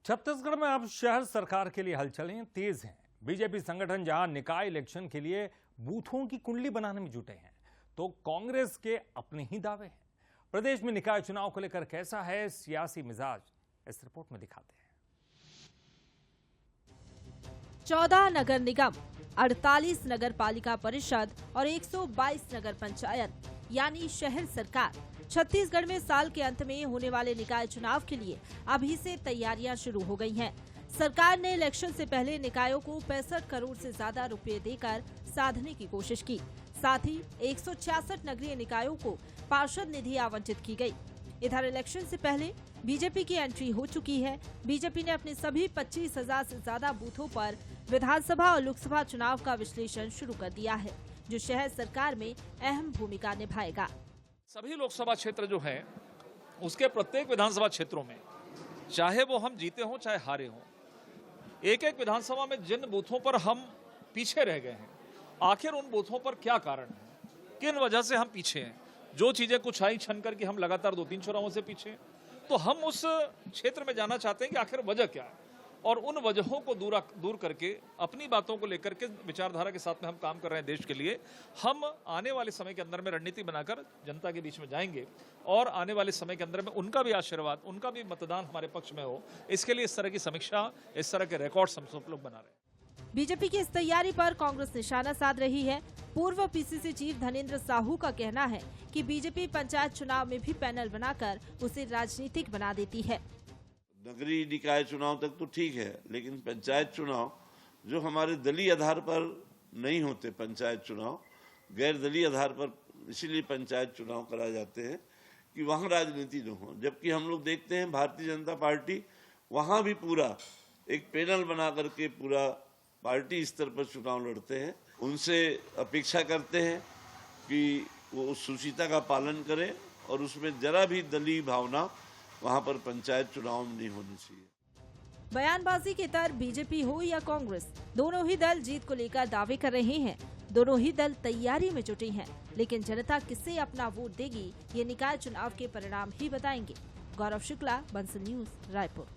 छत्तीसगढ़ में अब शहर सरकार के लिए हलचलें तेज हैं। बीजेपी संगठन जहां निकाय इलेक्शन के लिए बूथों की कुंडली बनाने में जुटे हैं, तो कांग्रेस के अपने ही दावे हैं। प्रदेश में निकाय चुनाव को लेकर कैसा है सियासी मिजाज, इस रिपोर्ट में दिखाते हैं। 14 नगर निगम, 48 नगर पालिका परिषद और 122 नगर पंचायत यानी शहर सरकार। छत्तीसगढ़ में साल के अंत में होने वाले निकाय चुनाव के लिए अभी से तैयारियां शुरू हो गई हैं। सरकार ने इलेक्शन से पहले निकायों को 65 करोड़ से ज्यादा रुपए देकर साधने की कोशिश की। साथ ही 166 नगरीय निकायों को पार्षद निधि आवंटित की गई। इधर इलेक्शन से पहले बीजेपी की एंट्री हो चुकी है। बीजेपी ने अपने सभी 25,000 से ज्यादा बूथों पर विधानसभा और लोकसभा चुनाव का विश्लेषण शुरू कर दिया है, जो शहर सरकार में अहम भूमिका निभाएगा। सभी लोकसभा क्षेत्र जो है उसके प्रत्येक विधानसभा क्षेत्रों में, चाहे वो हम जीते हों चाहे हारे हों, एक एक विधानसभा में जिन बूथों पर हम पीछे रह गए हैं, आखिर उन बूथों पर क्या कारण है, किन वजह से हम पीछे हैं। जो चीजें कुछ आई छन करके हम लगातार 2-3 चुनावों से पीछे हैं, तो हम उस क्षेत्र में जाना चाहते हैं कि आखिर वजह क्या है, और उन वजहों को दूर करके अपनी बातों को लेकर के विचारधारा के साथ में हम काम कर रहे हैं। देश के लिए हम आने वाले समय के अंदर में रणनीति बनाकर जनता के बीच में जाएंगे, और आने वाले समय के अंदर में उनका भी आशीर्वाद, उनका भी मतदान हमारे पक्ष में हो, इसके लिए इस तरह की समीक्षा, इस तरह के रिकॉर्ड्स हम सब लोग बना रहे हैं। बीजेपी की इस तैयारी पर कांग्रेस निशाना साध रही है। पूर्व पीसीसी चीफ धनेंद्र साहू का कहना है कि बीजेपी पंचायत चुनाव में भी पैनल बनाकर उसे राजनीतिक बना देती है। नगरीय निकाय चुनाव तक तो ठीक है, लेकिन पंचायत चुनाव जो हमारे दलीय आधार पर नहीं होते, पंचायत चुनाव गैर दलीय आधार पर इसीलिए पंचायत चुनाव कराए जाते हैं कि वहाँ राजनीति न हो। जबकि हम लोग देखते हैं भारतीय जनता पार्टी वहाँ भी पूरा एक पैनल बना करके पूरा पार्टी स्तर पर चुनाव लड़ते हैं। उनसे अपेक्षा करते हैं कि वो उस सुचिता का पालन करें और उसमें जरा भी दलीय भावना वहां पर पंचायत चुनाव में नहीं होनी चाहिए। बयानबाजी के तर बीजेपी हो या कांग्रेस, दोनों ही दल जीत को लेकर दावे कर रहे हैं। दोनों ही दल तैयारी में जुटे हैं, लेकिन जनता किसे अपना वोट देगी, ये निकाय चुनाव के परिणाम ही बताएंगे। गौरव शुक्ला, बंसल न्यूज, रायपुर।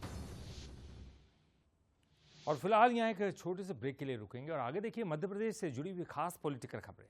और फिलहाल यहाँ एक छोटे से ब्रेक के लिए रुकेंगे और आगे देखिए मध्य प्रदेश से जुड़ी हुई खास पॉलिटिकल खबरें।